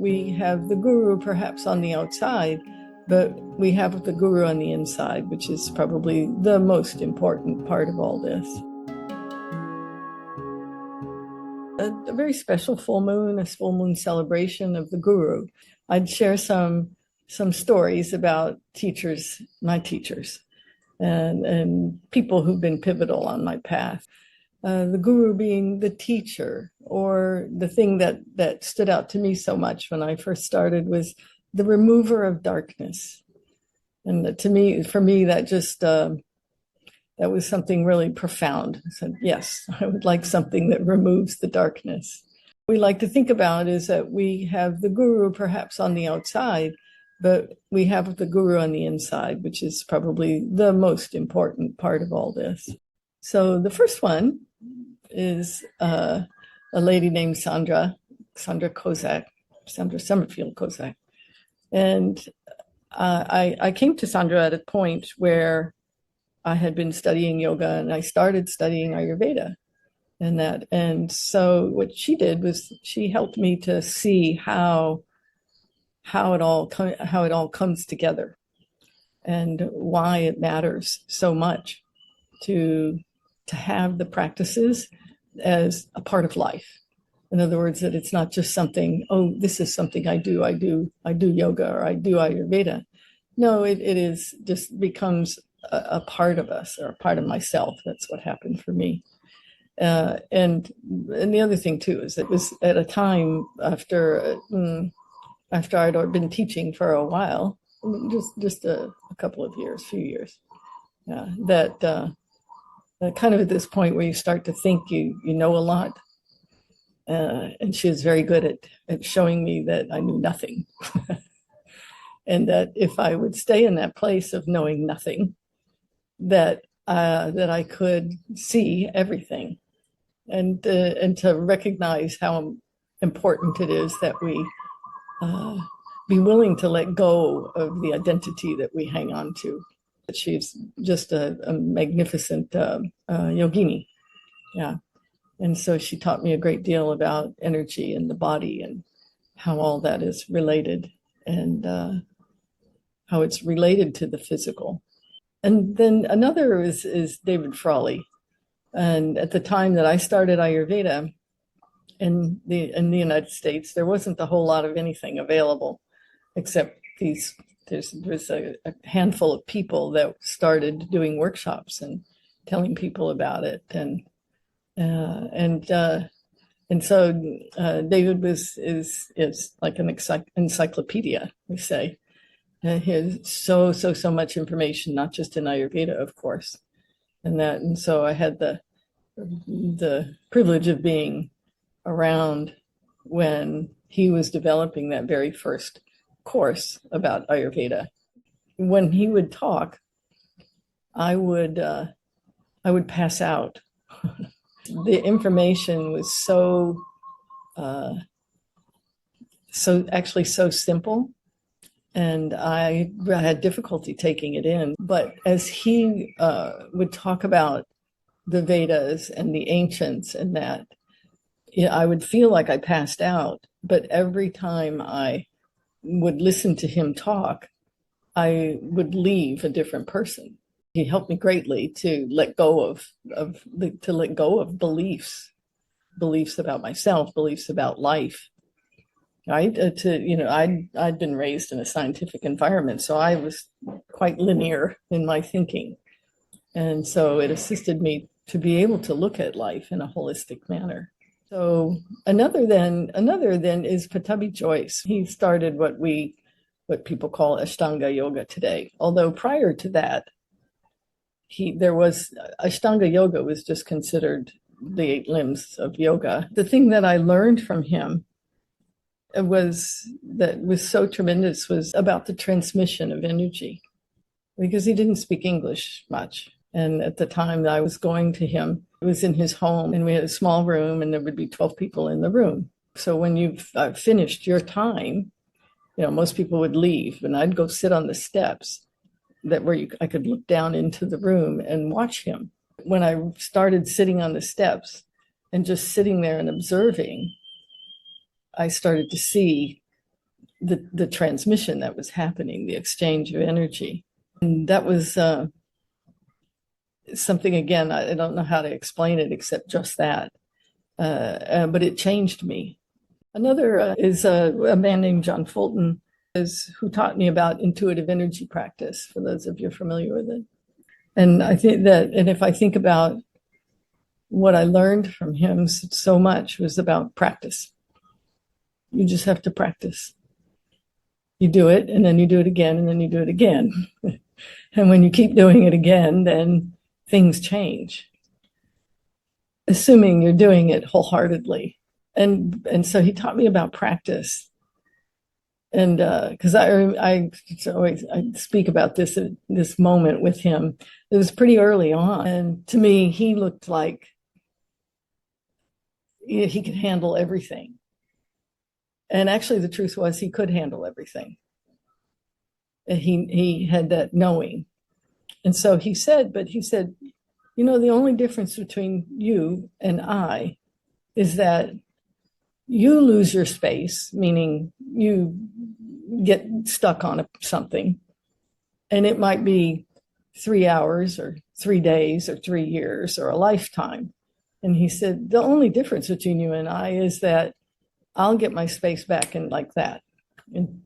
we have the guru perhaps on the outside, but we have the guru on the inside, which is probably the most important part of all this. A very special full moon, a full moon celebration of the guru. I'd share some stories about teachers, my teachers, and people who've been pivotal on my path. The guru being the teacher, or the thing that stood out to me so much when I first started was the remover of darkness. And for me, that just, that was something really profound. I said, yes, I would like something that removes the darkness. What we like to think about is that we have the guru perhaps on the outside, but we have the guru on the inside, which is probably the most important part of all this. So the first one is a lady named Sandra Kozak, Sandra Summerfield Kozak. And I came to Sandra at a point where I had been studying yoga and I started studying Ayurveda and that. And so what she did was she helped me to see how it all comes together and why it matters so much to have the practices as a part of life. In other words, that it's not just something, oh, this is something I do yoga or I do Ayurveda. No, it is just becomes a part of us or a part of myself. That's what happened for me. And the other thing too is it was at a time after I'd been teaching for a while, just a couple of years, few years, that kind of at this point where you start to think you know a lot. And she was very good at showing me that I knew nothing. And that if I would stay in that place of knowing nothing, that I could see everything, and to recognize how important it is that we be willing to let go of the identity that we hang on to. She's just a magnificent yogini, yeah. And so she taught me a great deal about energy and the body and how all that is related, and how it's related to the physical. And then another is David Frawley. And at the time that I started Ayurveda in the United States, there wasn't a whole lot of anything available except there's a handful of people that started doing workshops and telling people about it. And so David is like an encyclopedia, we say. He has so much information, not just in Ayurveda, of course, and so I had the privilege of being around when he was developing that very first course about Ayurveda. When he would talk, I would pass out. The information was so simple, and I had difficulty taking it in. But as he would talk about the Vedas and the ancients and that, I would feel like I passed out. But every time I would listen to him talk, I would leave a different person. He helped me greatly to let go of beliefs about myself, beliefs about life. I'd been raised in a scientific environment, so I was quite linear in my thinking. And so it assisted me to be able to look at life in a holistic manner. So another then is Pattabhi Jois. He started what people call Ashtanga yoga today. Although prior to that, Ashtanga yoga was just considered the 8 limbs of yoga. The thing that I learned from him was so tremendous was about the transmission of energy, because he didn't speak English much. And at the time that I was going to him, it was in his home, and we had a small room, and there would be 12 people in the room. So when you've finished your time, most people would leave, and I'd go sit on the steps I could look down into the room and watch him. When I started sitting on the steps and just sitting there and observing, I started to see the transmission that was happening, the exchange of energy. And that was something, again, I don't know how to explain it except just that. But it changed me. Another is a man named John Fulton, who taught me about intuitive energy practice, for those of you familiar with it. And I think that, and if I think about what I learned from him so much, was about practice. You just have to practice. You do it, and then you do it again, and then you do it again. And when you keep doing it again, then things change, assuming you're doing it wholeheartedly. And so he taught me about practice. And because I speak about this moment with him. It was pretty early on. And to me, he looked like he could handle everything. And actually, the truth was he could handle everything. He had that knowing. And so he said, you know, the only difference between you and I is that you lose your space, meaning you get stuck on something, and it might be 3 hours or 3 days or 3 years or a lifetime. And he said, the only difference between you and I is that I'll get my space back in like that. And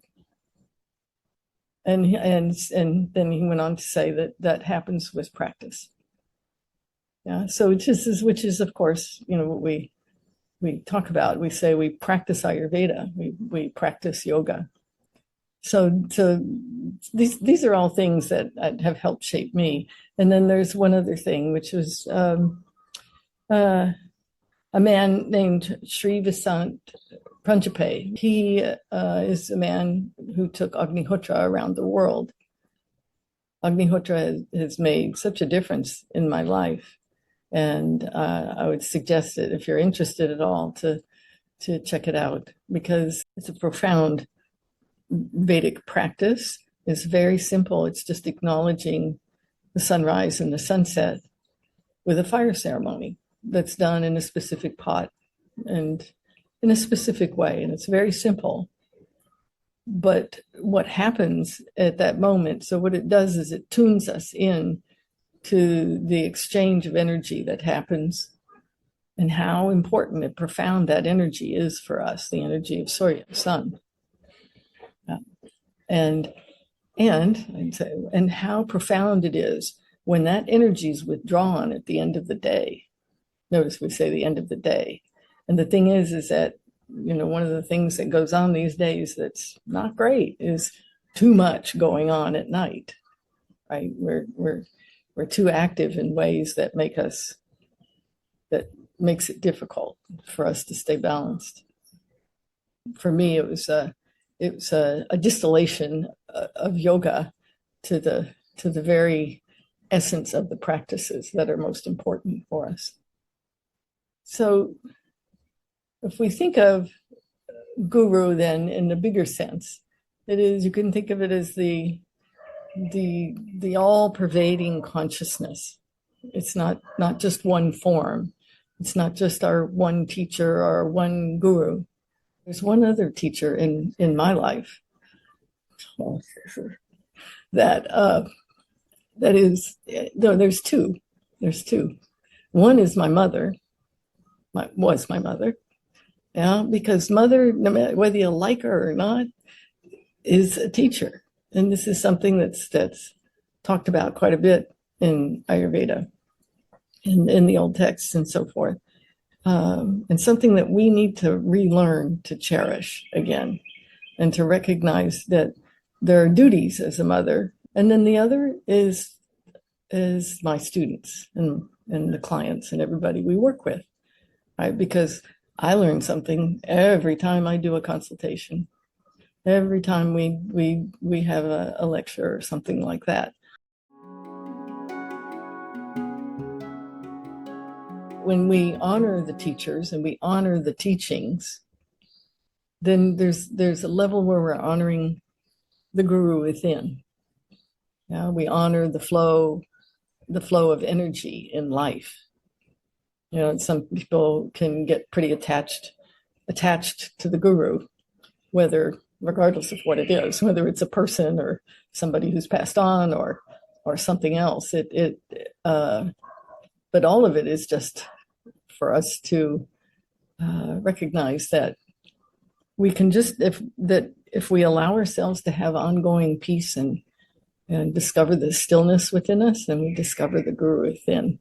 then he went on to say that happens with practice. Yeah. So which is of course, you know, what we talk about. We say we practice Ayurveda. We practice yoga. So these are all things that have helped shape me. And then there's one other thing, which was a man named Sree Vasant Paranjpe. He is a man who took Agnihotra around the world. Agnihotra has made such a difference in my life. And I would suggest that if you're interested at all to check it out, because it's a profound Vedic practice. It's very simple. It's just acknowledging the sunrise and the sunset with a fire ceremony that's done in a specific pot and in a specific way. And it's very simple. But what happens at that moment, so what it does is it tunes us in to the exchange of energy that happens and how important and profound that energy is for us, the energy of Surya, sun. And how profound it is when that energy is withdrawn at the end of the day. Notice we say the end of the day. And the thing is that, you know, one of the things that goes on these days that's not great is too much going on at night, right? We're too active in ways that makes it difficult for us to stay balanced. For me, it was a distillation of yoga to the very essence of the practices that are most important for us. So if we think of guru then in the bigger sense, it is, you can think of it as the all-pervading consciousness. It's not just one form. It's not just our one teacher or one guru. There's one other teacher in my life that is, no, there's two. There's two. One is my mother, was my mother. Yeah, because mother, no matter whether you like her or not, is a teacher. And this is something that's talked about quite a bit in Ayurveda, in the old texts and so forth. And something that we need to relearn to cherish again, and to recognize that there are duties as a mother. And then the other is my students and the clients and everybody we work with, right? Because I learn something every time I do a consultation, every time we have a lecture or something like that. When we honor the teachers and we honor the teachings, then there's a level where we're honoring the guru within. Yeah, we honor the flow of energy in life. You know, some people can get pretty attached to the guru, whether regardless of what it is, whether it's a person or somebody who's passed on or something else. But all of it is just for us to recognize that we can if we allow ourselves to have ongoing peace and discover the stillness within us, then we discover the Guru within.